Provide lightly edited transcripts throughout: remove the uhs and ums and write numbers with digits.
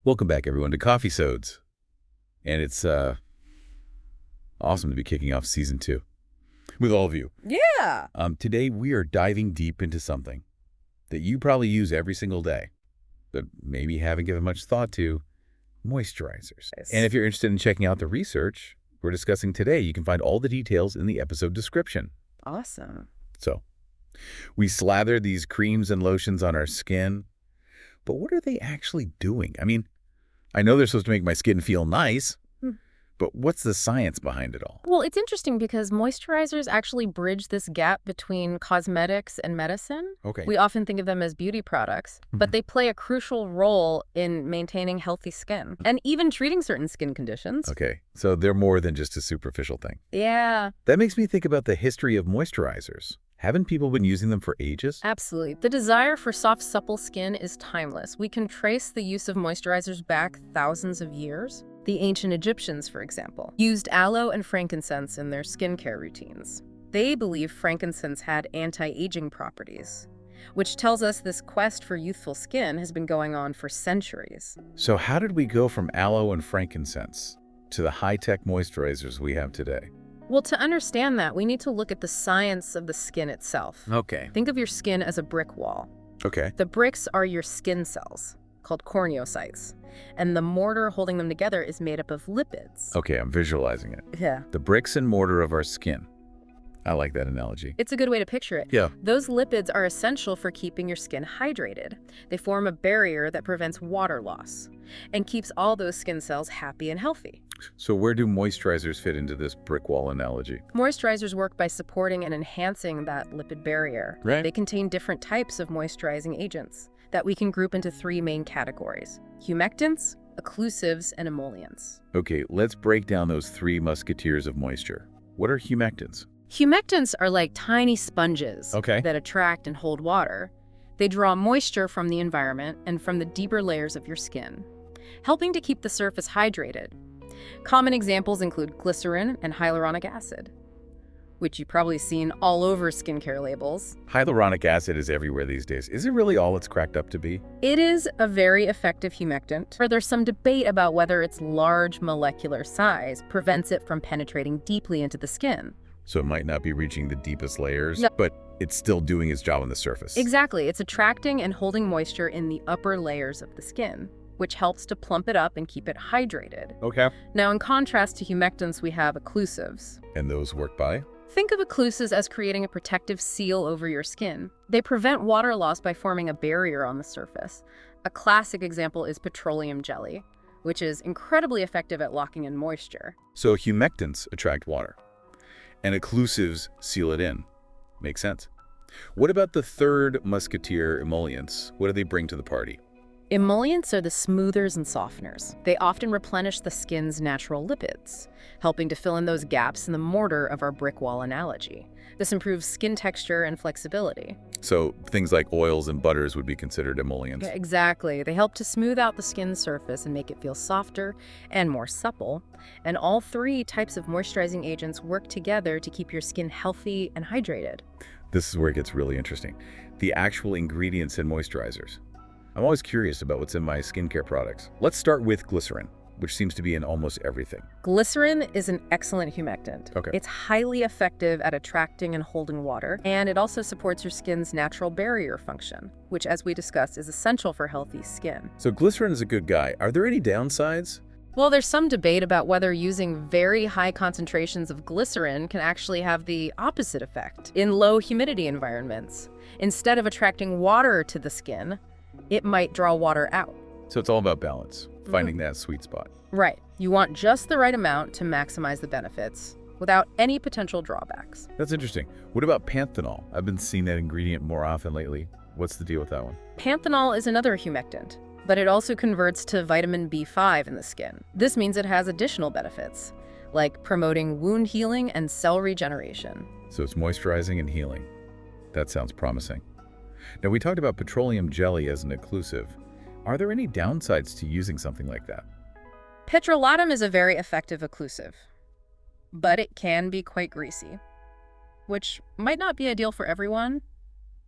Welcome back, everyone, to Coffeesodes. And it's awesome to be kicking off Season 2 with all of you. Yeah. Today, we are diving deep into something that you probably use every single day, but maybe haven't given much thought to, moisturizers. Yes. And if you're interested in checking out the research we're discussing today, you can find all the details in the episode description. Awesome. So, we slather these creams and lotions on our skin, but what are they actually doing? I mean, I know they're supposed to make my skin feel nice, but what's the science behind it all? Well, it's interesting because moisturizers actually bridge this gap between cosmetics and medicine. Okay. We often think of them as beauty products, but they play a crucial role in maintaining healthy skin and even treating certain skin conditions. Okay, so they're more than just a superficial thing. Yeah, That makes me think about the history of moisturizers. Haven't people been using them for ages? absolutely. The desire for soft, supple skin is timeless. We can trace the use of moisturizers back thousands of years. The ancient Egyptians, for example, used aloe and frankincense in their skincare routines. They believed frankincense had anti-aging properties, which tells us this quest for youthful skin has been going on for centuries. So how did we go from aloe and frankincense to the high-tech moisturizers we have today? Well, to understand that, we need to look at the science of the skin itself. Okay. Think of your skin as a brick wall. Okay. The bricks are your skin cells, called corneocytes, and the mortar holding them together is made up of lipids. Okay, I'm visualizing it. Yeah. The bricks and mortar of our skin. I like that analogy. It's a good way to picture it. Yeah. Those lipids are essential for keeping your skin hydrated. They form a barrier that prevents water loss and keeps all those skin cells happy and healthy. So where do moisturizers fit into this brick wall analogy? Moisturizers work by supporting and enhancing that lipid barrier. Right. They contain different types of moisturizing agents that we can group into three main categories: humectants, occlusives, and emollients. Okay, let's break down those three musketeers of moisture. What are humectants? Humectants are like tiny sponges Okay. that attract and hold water. They draw moisture from the environment and from the deeper layers of your skin, helping to keep the surface hydrated. Common examples include glycerin and hyaluronic acid, which you've probably seen all over skincare labels. Hyaluronic acid is everywhere these days. Is it really all it's cracked up to be? It is a very effective humectant, but there's some debate about whether its large molecular size prevents it from penetrating deeply into the skin. So it might not be reaching the deepest layers, No. but it's still doing its job on the surface. Exactly. It's attracting and holding moisture in the upper layers of the skin, which helps to plump it up and keep it hydrated. Okay. Now, in contrast to humectants, we have occlusives. And those work by? Think of occlusives as creating a protective seal over your skin. They prevent water loss by forming a barrier on the surface. A classic example is petroleum jelly, which is incredibly effective at locking in moisture. So humectants attract water, and occlusives seal it in. Makes sense. What about the third musketeer, emollients? What do they bring to the party? Emollients are the smoothers and softeners. They often replenish the skin's natural lipids, helping to fill in those gaps in the mortar of our brick wall analogy. This improves skin texture and flexibility. So things like oils and butters would be considered emollients. Exactly. They help to smooth out the skin's surface and make it feel softer and more supple. And all three types of moisturizing agents work together to keep your skin healthy and hydrated. This is where it gets really interesting. The actual ingredients in moisturizers. I'm always curious about what's in my skincare products. Let's start with glycerin, which seems to be in almost everything. Glycerin is an excellent humectant. Okay. It's highly effective at attracting and holding water, and it also supports your skin's natural barrier function, which, as we discussed, is essential for healthy skin. So glycerin is a good guy. Are there any downsides? Well, there's some debate about whether using very high concentrations of glycerin can actually have the opposite effect in low humidity environments. Instead of attracting water to the skin, it might draw water out. So it's all about balance, finding that sweet spot. Right. You want just the right amount to maximize the benefits without any potential drawbacks. That's interesting. What about panthenol? I've been seeing that ingredient more often lately. What's the deal with that one? Panthenol is another humectant, but it also converts to vitamin B5 in the skin. This means it has additional benefits, like promoting wound healing and cell regeneration. So it's moisturizing and healing. That sounds promising. Now, we talked about petroleum jelly as an occlusive. Are there any downsides to using something like that? Petrolatum is a very effective occlusive, but it can be quite greasy, which might not be ideal for everyone,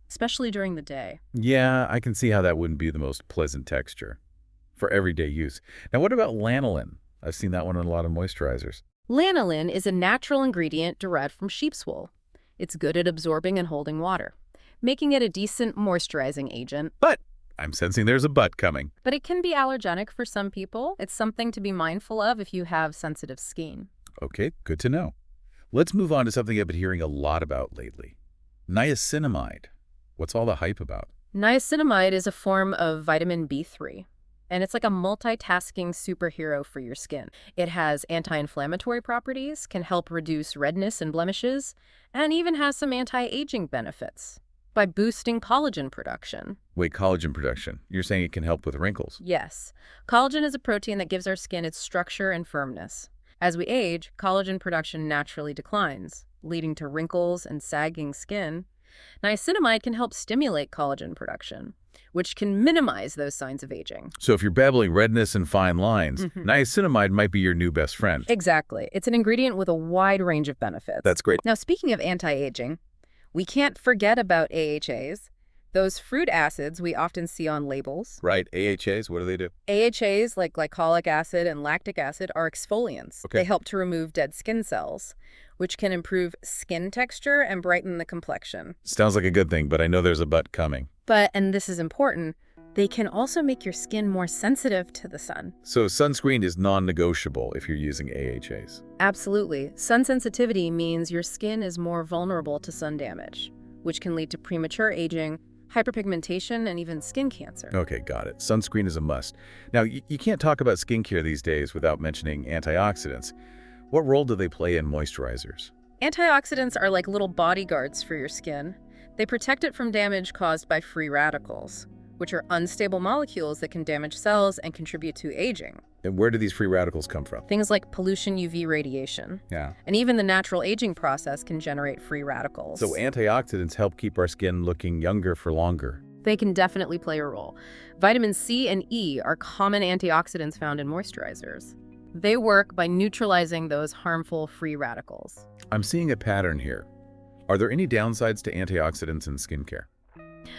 especially during the day. Yeah, I can see how that wouldn't be the most pleasant texture. for everyday use. Now, what about lanolin? I've seen that one on a lot of moisturizers. Lanolin is a natural ingredient derived from sheep's wool. It's good at absorbing and holding water, making it a decent moisturizing agent. But I'm sensing there's a but coming. But it can be allergenic for some people. It's something to be mindful of if you have sensitive skin. Okay, good to know. Let's move on to something I've been hearing a lot about lately. Niacinamide. What's all the hype about? Niacinamide is a form of vitamin B3, and it's like a multitasking superhero for your skin. It has anti-inflammatory properties, can help reduce redness and blemishes, and even has some anti-aging benefits by boosting collagen production. Wait, collagen production. You're saying it can help with wrinkles? Yes. Collagen is a protein that gives our skin its structure and firmness. As we age, collagen production naturally declines, leading to wrinkles and sagging skin. Niacinamide can help stimulate collagen production, which can minimize those signs of aging. So if you're battling redness and fine lines, niacinamide might be your new best friend. Exactly. It's an ingredient with a wide range of benefits. That's great. Now, speaking of anti-aging, we can't forget about AHAs, those fruit acids we often see on labels. Right, AHAs, what do they do? AHAs, like glycolic acid and lactic acid, are exfoliants. Okay. They help to remove dead skin cells, which can improve skin texture and brighten the complexion. Sounds like a good thing, but I know there's a but coming. But, and this is important, they can also make your skin more sensitive to the sun. So sunscreen is non-negotiable if you're using AHAs. Absolutely. Sun sensitivity means your skin is more vulnerable to sun damage, which can lead to premature aging, hyperpigmentation, and even skin cancer. Okay, got it. Sunscreen is a must. Now, you can't talk about skincare these days without mentioning antioxidants. What role do they play in moisturizers? Antioxidants are like little bodyguards for your skin. They protect it from damage caused by free radicals, which are unstable molecules that can damage cells and contribute to aging. And where do these free radicals come from? Things like pollution, UV radiation. Yeah. And even the natural aging process can generate free radicals. So antioxidants help keep our skin looking younger for longer. They can definitely play a role. Vitamin C and E are common antioxidants found in moisturizers. They work by neutralizing those harmful free radicals. I'm seeing a pattern here. Are there any downsides to antioxidants in skincare?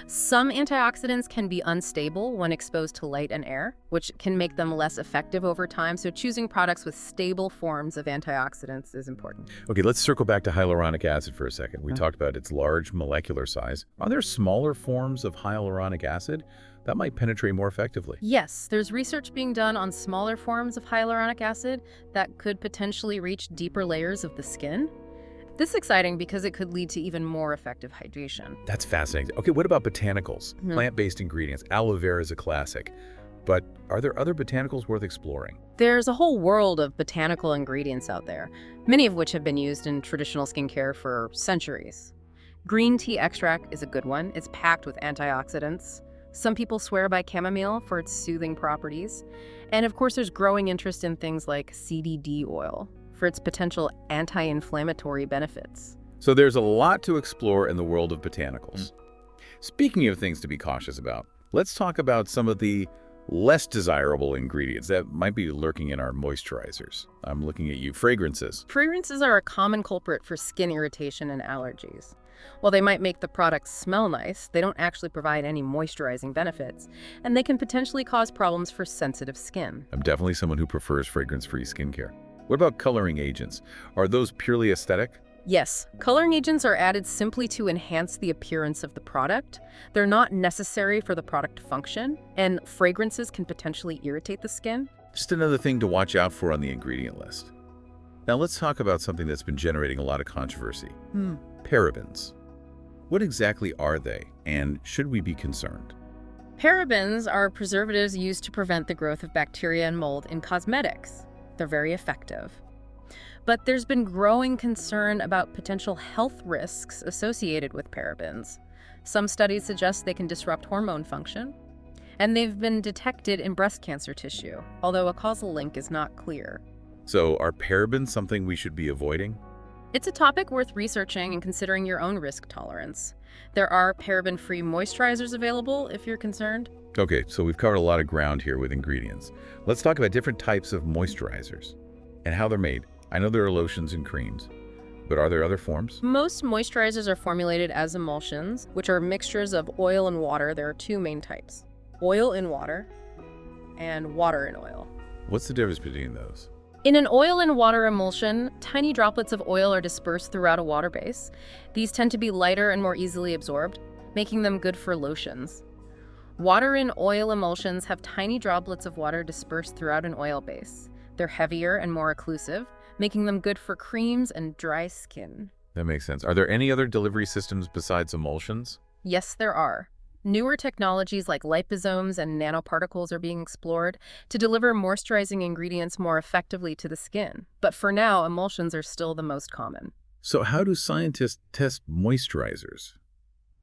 Some antioxidants can be unstable when exposed to light and air, which can make them less effective over time, so choosing products with stable forms of antioxidants is important. Okay, let's circle back to hyaluronic acid for a second. We talked about its large molecular size. Are there smaller forms of hyaluronic acid that might penetrate more effectively? Yes, there's research being done on smaller forms of hyaluronic acid that could potentially reach deeper layers of the skin. This is exciting because it could lead to even more effective hydration. That's fascinating. Okay, what about botanicals? Plant-based ingredients. Aloe vera is a classic. But are there other botanicals worth exploring? There's a whole world of botanical ingredients out there, many of which have been used in traditional skincare for centuries. Green tea extract is a good one. It's packed with antioxidants. Some people swear by chamomile for its soothing properties. And of course, there's growing interest in things like CBD oil for its potential anti-inflammatory benefits. So there's a lot to explore in the world of botanicals. Speaking of things to be cautious about, let's talk about some of the less desirable ingredients that might be lurking in our moisturizers. I'm looking at you. Fragrances. Fragrances are a common culprit for skin irritation and allergies. While they might make the product smell nice, they don't actually provide any moisturizing benefits, and they can potentially cause problems for sensitive skin. I'm definitely someone who prefers fragrance-free skincare. What about coloring agents? Are those purely aesthetic? Yes, coloring agents are added simply to enhance the appearance of the product. They're not necessary for the product to function, and fragrances can potentially irritate the skin. Just another thing to watch out for on the ingredient list. Now let's talk about something that's been generating a lot of controversy. Parabens. What exactly are they, and should we be concerned? Parabens are preservatives used to prevent the growth of bacteria and mold in cosmetics. They're very effective. But there's been growing concern about potential health risks associated with parabens. Some studies suggest they can disrupt hormone function, and they've been detected in breast cancer tissue, although a causal link is not clear. So are parabens something we should be avoiding? It's a topic worth researching and considering your own risk tolerance. There are paraben-free moisturizers available if you're concerned. Okay, so we've covered a lot of ground here with ingredients. Let's talk about different types of moisturizers and how they're made. I know there are lotions and creams, but are there other forms? Most moisturizers are formulated as emulsions, which are mixtures of oil and water. There are two main types: oil in water and water in oil. What's the difference between those? In an oil and water emulsion, tiny droplets of oil are dispersed throughout a water base. These tend to be lighter and more easily absorbed, making them good for lotions. Water in oil emulsions have tiny droplets of water dispersed throughout an oil base. They're heavier and more occlusive, making them good for creams and dry skin. That makes sense. Are there any other delivery systems besides emulsions? Yes, there are. Newer technologies like liposomes and nanoparticles are being explored to deliver moisturizing ingredients more effectively to the skin. But for now, emulsions are still the most common. So how do scientists test moisturizers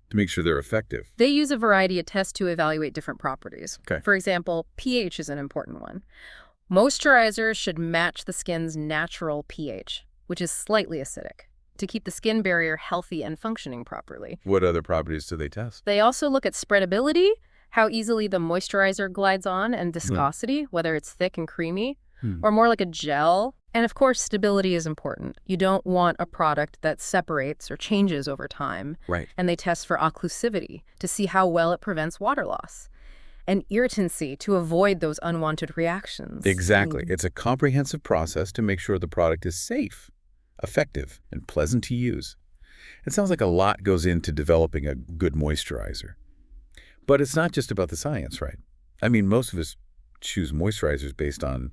to make sure they're effective? They use a variety of tests to evaluate different properties. Okay. For example, pH is an important one. Moisturizers should match the skin's natural pH, which is slightly acidic, to keep the skin barrier healthy and functioning properly. What other properties do they test? They also look at spreadability, how easily the moisturizer glides on, and viscosity, whether it's thick and creamy, or more like a gel. And of course, stability is important. You don't want a product that separates or changes over time. Right. And they test for occlusivity to see how well it prevents water loss, and irritancy to avoid those unwanted reactions. Exactly. It's a comprehensive process to make sure the product is safe, effective, and pleasant to use. It sounds like a lot goes into developing a good moisturizer. But it's not just about the science, right? I mean, most of us choose moisturizers based on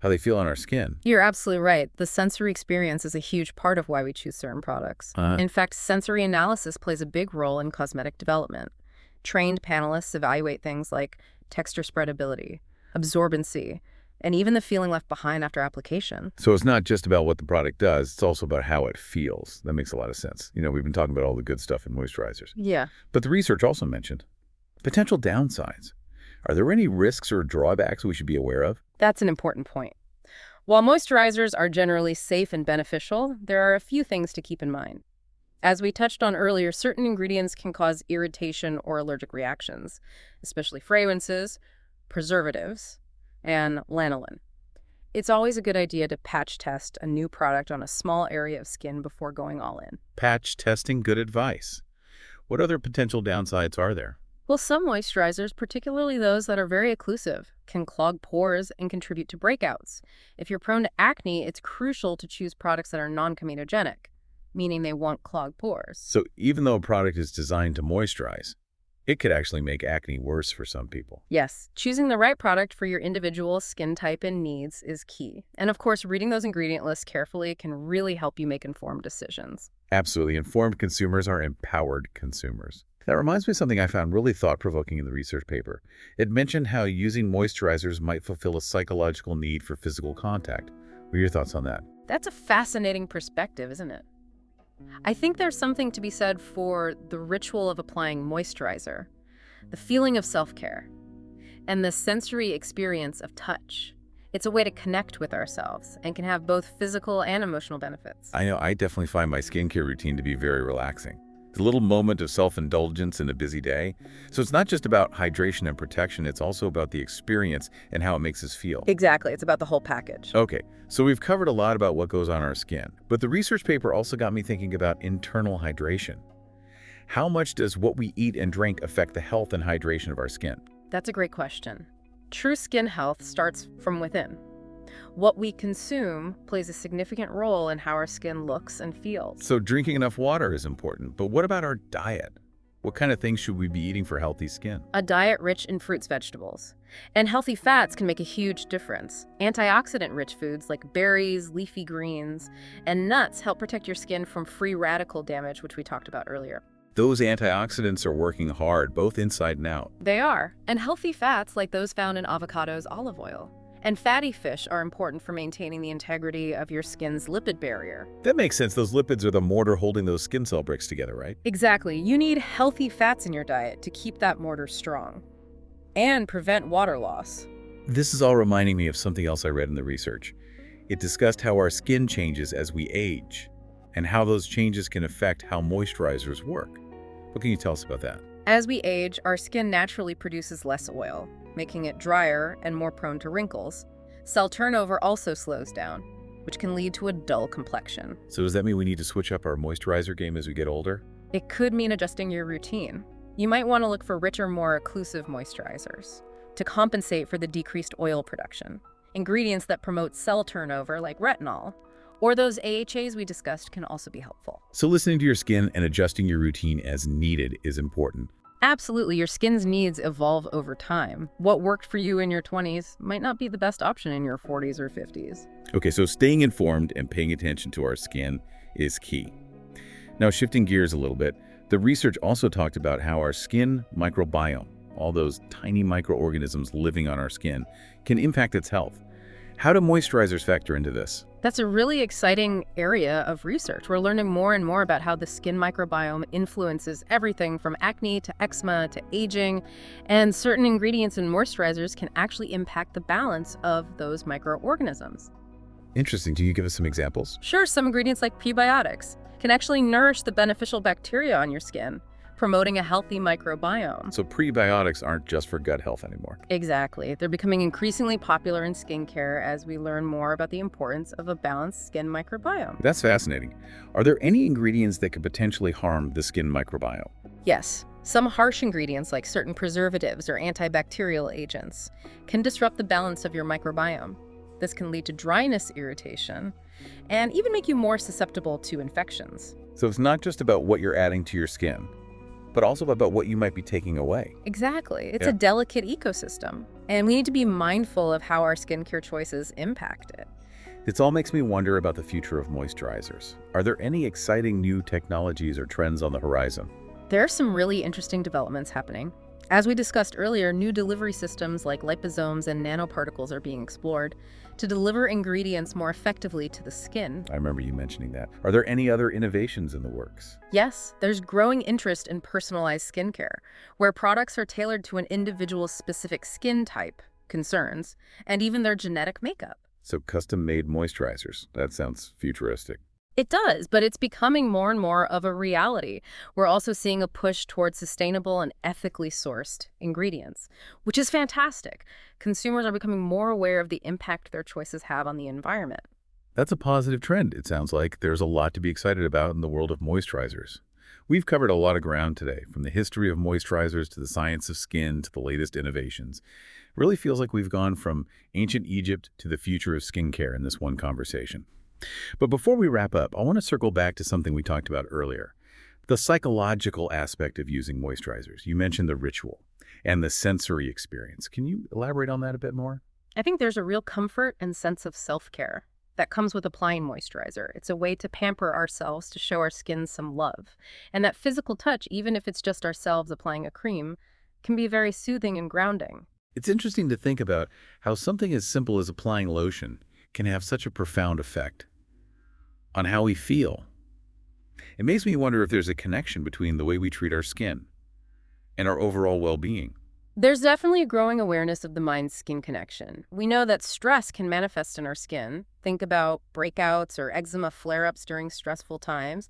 how they feel on our skin. You're absolutely right. The sensory experience is a huge part of why we choose certain products. In fact, sensory analysis plays a big role in cosmetic development. Trained panelists evaluate things like texture spreadability, absorbency, and even the feeling left behind after application. So it's not just about what the product does, it's also about how it feels. That makes a lot of sense. You know, we've been talking about all the good stuff in moisturizers. Yeah. But the research also mentioned potential downsides. Are there any risks or drawbacks we should be aware of? That's an important point. While moisturizers are generally safe and beneficial, there are a few things to keep in mind. As we touched on earlier, certain ingredients can cause irritation or allergic reactions, especially fragrances, preservatives, and lanolin. It's always a good idea to patch test a new product on a small area of skin before going all in. Patch testing, good advice. What other potential downsides are there? Well, some moisturizers, particularly those that are very occlusive, can clog pores and contribute to breakouts. If you're prone to acne, it's crucial to choose products that are non-comedogenic, meaning they won't clog pores. So even though a product is designed to moisturize, it could actually make acne worse for some people. Yes, choosing the right product for your individual skin type and needs is key. And of course, reading those ingredient lists carefully can really help you make informed decisions. Absolutely. Informed consumers are empowered consumers. That reminds me of something I found really thought-provoking in the research paper. It mentioned how using moisturizers might fulfill a psychological need for physical contact. What are your thoughts on that? That's a fascinating perspective, isn't it? I think there's something to be said for the ritual of applying moisturizer, the feeling of self-care, and the sensory experience of touch. It's a way to connect with ourselves and can have both physical and emotional benefits. I know I definitely find my skincare routine to be very relaxing. It's a little moment of self-indulgence in a busy day. So it's not just about hydration and protection, it's also about the experience and how it makes us feel. Exactly. It's about the whole package. Okay, so we've covered a lot about what goes on our skin, but the research paper also got me thinking about internal hydration. How much does what we eat and drink affect the health and hydration of our skin? That's a great question. True skin health starts from within. What we consume plays a significant role in how our skin looks and feels. So drinking enough water is important, but what about our diet? What kind of things should we be eating for healthy skin? A diet rich in fruits, vegetables, and healthy fats can make a huge difference. Antioxidant-rich foods like berries, leafy greens, and nuts help protect your skin from free radical damage, which we talked about earlier. Those antioxidants are working hard, both inside and out. They are. And healthy fats like those found in avocados, olive oil, and fatty fish are important for maintaining the integrity of your skin's lipid barrier. That makes sense. Those lipids are the mortar holding those skin cell bricks together, right? Exactly. You need healthy fats in your diet to keep that mortar strong and prevent water loss. This is all reminding me of something else I read in the research. It discussed how our skin changes as we age and how those changes can affect how moisturizers work. What can you tell us about that? As we age, our skin naturally produces less oil, making it drier and more prone to wrinkles. Cell turnover also slows down, which can lead to a dull complexion. So does that mean we need to switch up our moisturizer game as we get older? It could mean adjusting your routine. You might want to look for richer, more occlusive moisturizers, to compensate for the decreased oil production. Ingredients that promote cell turnover, like retinol, or those AHAs we discussed, can also be helpful. So listening to your skin and adjusting your routine as needed is important. Absolutely, your skin's needs evolve over time. What worked for you in your 20s might not be the best option in your 40s or 50s. Okay, so staying informed and paying attention to our skin is key. Now, shifting gears a little bit, the research also talked about how our skin microbiome, all those tiny microorganisms living on our skin, can impact its health. How do moisturizers factor into this? That's a really exciting area of research. We're learning more and more about how the skin microbiome influences everything from acne to eczema to aging, and certain ingredients in moisturizers can actually impact the balance of those microorganisms. Interesting. Do you give us some examples? Sure, some ingredients like prebiotics can actually nourish the beneficial bacteria on your skin, promoting a healthy microbiome. So prebiotics aren't just for gut health anymore. Exactly. They're becoming increasingly popular in skincare as we learn more about the importance of a balanced skin microbiome. That's fascinating. Are there any ingredients that could potentially harm the skin microbiome? Yes, some harsh ingredients like certain preservatives or antibacterial agents can disrupt the balance of your microbiome. This can lead to dryness, irritation, and even make you more susceptible to infections. So it's not just about what you're adding to your skin, but also about what you might be taking away. Exactly. It's a delicate ecosystem, and we need to be mindful of how our skincare choices impact it. This all makes me wonder about the future of moisturizers. Are there any exciting new technologies or trends on the horizon? There are some really interesting developments happening. As we discussed earlier, new delivery systems like liposomes and nanoparticles are being explored to deliver ingredients more effectively to the skin. I remember you mentioning that. Are there any other innovations in the works? Yes, there's growing interest in personalized skincare, where products are tailored to an individual's specific skin type, concerns, and even their genetic makeup. So custom-made moisturizers. That sounds futuristic. It does, but it's becoming more and more of a reality. We're also seeing a push towards sustainable and ethically sourced ingredients, which is fantastic. Consumers are becoming more aware of the impact their choices have on the environment. That's a positive trend. It sounds like there's a lot to be excited about in the world of moisturizers. We've covered a lot of ground today, from the history of moisturizers to the science of skin to the latest innovations. It really feels like we've gone from ancient Egypt to the future of skincare in this one conversation. But before we wrap up, I want to circle back to something we talked about earlier, the psychological aspect of using moisturizers. You mentioned the ritual and the sensory experience. Can you elaborate on that a bit more? I think there's a real comfort and sense of self-care that comes with applying moisturizer. It's a way to pamper ourselves, to show our skin some love. And that physical touch, even if it's just ourselves applying a cream, can be very soothing and grounding. It's interesting to think about how something as simple as applying lotion can have such a profound effect on how we feel. It makes me wonder if there's a connection between the way we treat our skin and our overall well-being. There's definitely a growing awareness of the mind-skin connection. We know that stress can manifest in our skin. Think about breakouts or eczema flare-ups during stressful times.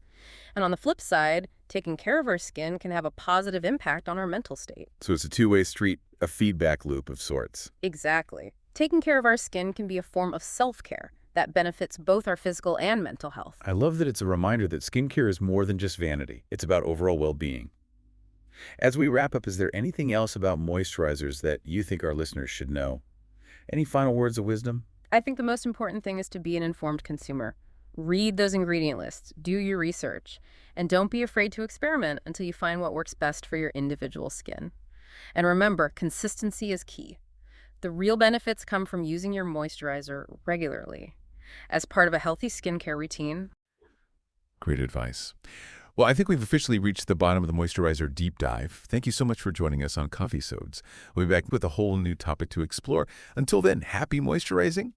And on the flip side, taking care of our skin can have a positive impact on our mental state. So it's a two-way street, a feedback loop of sorts. Exactly. Taking care of our skin can be a form of self-care that benefits both our physical and mental health. I love that it's a reminder that skincare is more than just vanity. It's about overall well-being. As we wrap up, is there anything else about moisturizers that you think our listeners should know? Any final words of wisdom? I think the most important thing is to be an informed consumer. Read those ingredient lists, do your research, and don't be afraid to experiment until you find what works best for your individual skin. And remember, consistency is key. The real benefits come from using your moisturizer regularly as part of a healthy skincare routine. Great advice. Well, I think we've officially reached the bottom of the moisturizer deep dive. Thank you so much for joining us on Coffeesodes. We'll be back with a whole new topic to explore. Until then, happy moisturizing.